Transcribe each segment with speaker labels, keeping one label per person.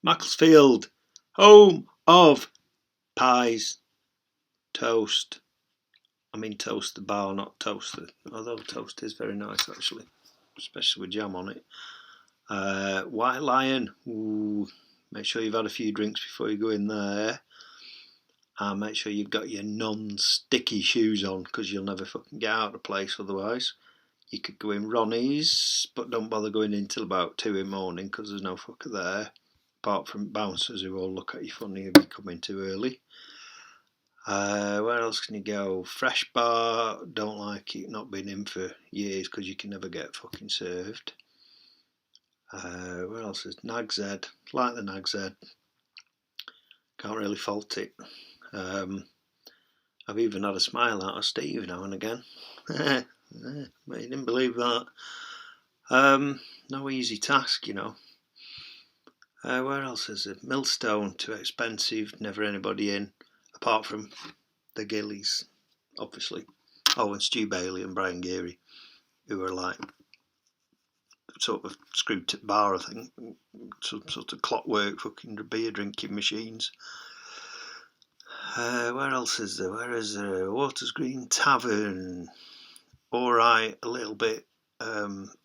Speaker 1: Macclesfield, home of pies, toast. I mean toast the bar, not toasted. Although toast is very nice actually, especially with jam on it. White Lion, ooh, make sure you've had a few drinks before you go in there. And make sure you've got your non-sticky shoes on, because you'll never fucking get out of the place otherwise. You could go in Ronnies, but don't bother going in till about 2 in the morning, because there's no fucker there, apart from bouncers who all look at you funny if you come in too early. Where else can you go? Fresh Bar, don't like it, not been in for years, because you can never get fucking served. Where else is Nags Head? Like the Nags Head, can't really fault it. I've even had a smile out of Steve now and again. But you didn't believe that. No easy task, you know. Where else is it? Millstone, too expensive, never anybody in, apart from the Gillies, obviously. Oh, and Stu Bailey and Brian Geary, who are like sort of screwed to bar, I think. Some sort of clockwork fucking beer drinking machines. Where else is there? Where is there? Waters Green Tavern. Alright, a little bit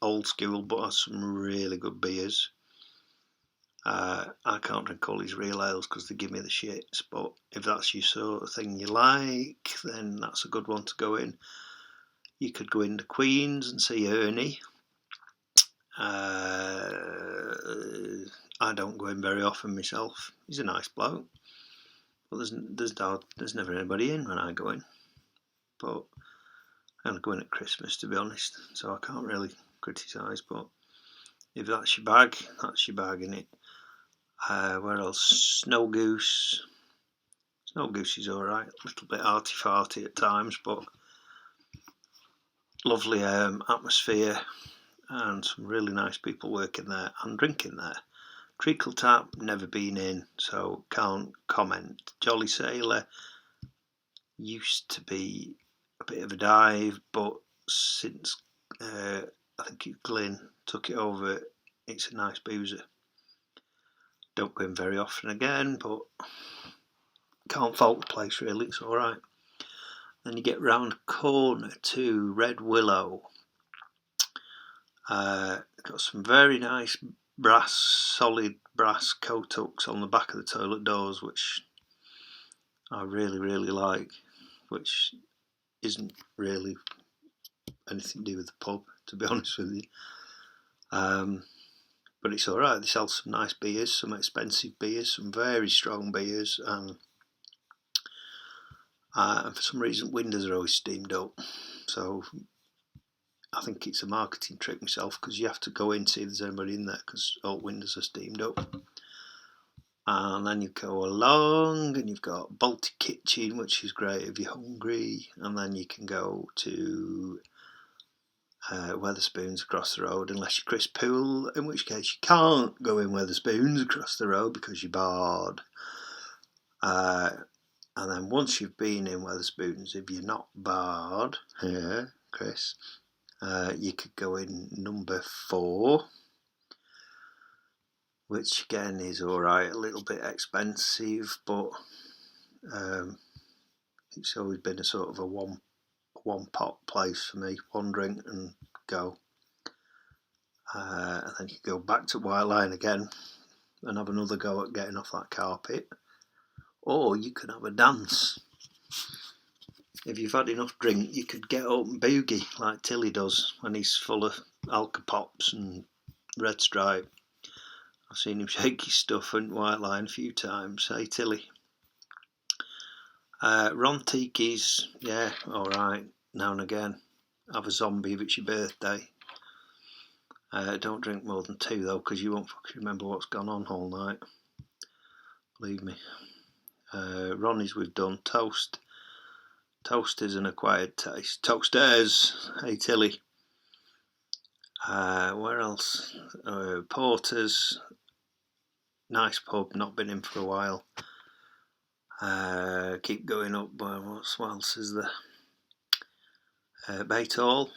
Speaker 1: old school, but has some really good beers. I can't drink all these real ales because they give me the shits, but if that's your sort of thing you like, then that's a good one to go in. You could go into Queen's and see Ernie. I don't go in very often myself. He's a nice bloke. But there's never anybody in when I go in. But I only go in at Christmas, to be honest, so I can't really criticise. But if that's your bag, that's your bag, innit? Where else? Snowgoose. Snowgoose is alright. A little bit arty-farty at times, but lovely atmosphere and some really nice people working there and drinking there. Treacle Tap, never been in, so can't comment. Jolly Sailor used to be a bit of a dive, but since I think Glyn took it over, it's a nice boozer. Don't go in very often again, but can't fault the place really, it's alright. Then you get round the corner to Red Willow. Got some very nice solid brass coat hooks on the back of the toilet doors, which I really, really like, which isn't really anything to do with the pub, to be honest with you. But it's alright, they sell some nice beers, some expensive beers, some very strong beers, and for some reason windows are always steamed up, so I think it's a marketing trick myself, because you have to go in and see if there's anybody in there, because all windows are steamed up. And then you go along and you've got Balti Kitchen, which is great if you're hungry, and then you can go to Wetherspoons across the road, unless you're Chris Poole, in which case you can't go in Wetherspoons across the road because you're barred. And then once you've been in Wetherspoons, if you're not barred, Chris, you could go in number 4, which again is alright, a little bit expensive, but it's always been a sort of a one pot place for me, one drink and go. And then you go back to White Lion again and have another go at getting off that carpet. Or you can have a dance. If you've had enough drink, you could get up and boogie like Tilly does when he's full of Alka-Pops and Red Stripe. I've seen him shake his stuff in White Lion a few times. Hey Tilly. Tiki's, yeah, alright, now and again. Have a zombie if it's your birthday. Don't drink more than 2 though, because you won't fucking remember what's gone on all night. Believe me. Ronnies we've done. Toast. Toast is an acquired taste. Toasters. Hey Tilly. Where else? Porter's. Nice pub, not been in for a while. Keep going up. What else is there? Bate Hall.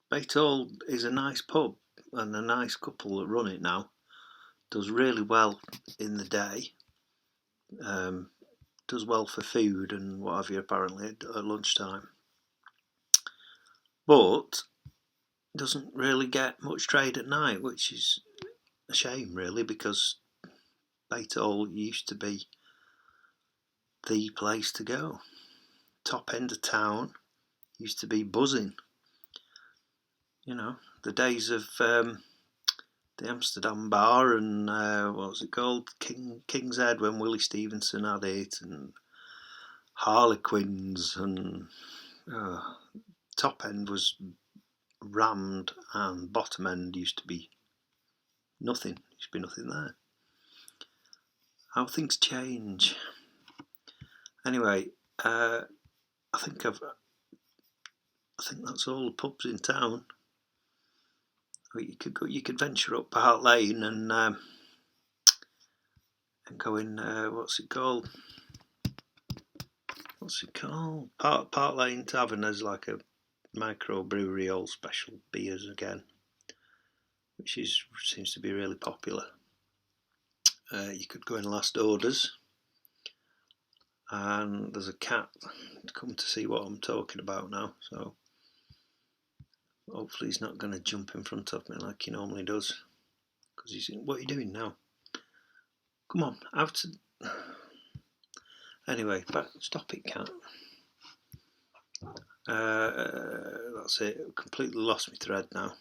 Speaker 1: Bate Hall is a nice pub, and a nice couple that run it now. does really well in the day. Does well for food and what have you, apparently, at lunchtime. But doesn't really get much trade at night, which is a shame, really, because Bate Hall used to be the place to go. Top end of town used to be buzzing. You know, the days of the Amsterdam bar and what was it called? King's Head, when Willie Stevenson had it, and Harlequins, and top end was rammed, and bottom end used to be nothing. Used to be nothing there. How things change. Anyway, I think that's all the pubs in town. You could venture up Hart Lane and go in. What's it called? Park Lane Tavern has like a microbrewery, all special beers again, which seems to be really popular. You could go in last orders, and there's a cat to come to see what I'm talking about now, so hopefully he's not going to jump in front of me like he normally does, because he's, what are you doing now? Come on, out to... Anyway, stop it, cat. That's it. I've completely lost my thread now.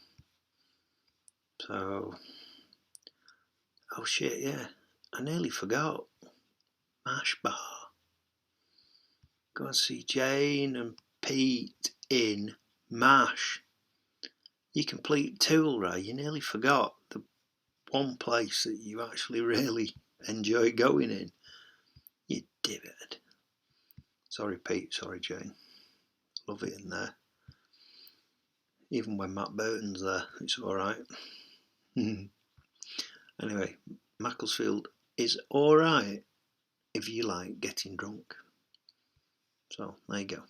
Speaker 1: So, oh shit, yeah, I nearly forgot. Mash Bar. Go and see Jane and Pete in Mash. You complete tool, Ray. You nearly forgot the one place that you actually really enjoy going in. You divot. Sorry, Pete. Sorry, Jane. Love it in there. Even when Matt Burton's there, it's alright. Anyway, Macclesfield is alright if you like getting drunk. So, there you go.